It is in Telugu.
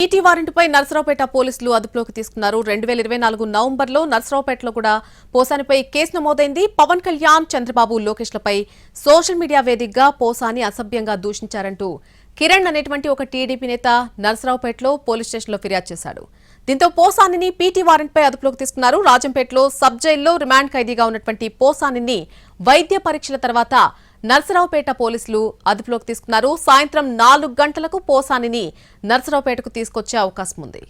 ఈటీ వారెంట్పై నర్సరావుపేట పోలీసులు అదుపులోకి తీసుకున్నారు. 2024 నవంబర్లో నర్సరావుపేటలో కూడా పోసానిపై కేసు నమోదైంది. పవన్ కళ్యాణ్, చంద్రబాబు, లోకేష్లపై సోషల్ మీడియా వేదికగా పోసాని అసభ్యంగా దూషించారంటూ కిరణ్ అనేటువంటి ఒక టీడీపీ నేత నర్సరావుపేటలో పోలీస్ స్టేషన్లో ఫిర్యాదు చేశాడు. దీంతో పోసానిని పీటీ వారెంట్పై అదుపులోకి తీసుకున్నారు. రాజంపేటలో సబ్ జైల్లో రిమాండ్ ఖైదీగా ఉన్నటువంటి పోసానిని వైద్య పరీక్షల తర్వాత నర్సరావుపేట పోలీసులు అదుపులోకి తీసుకున్నారు. సాయంత్రం 4 గంటలకు పోసానిని నర్సరావుపేటకు తీసుకొచ్చే అవకాశం ఉంది.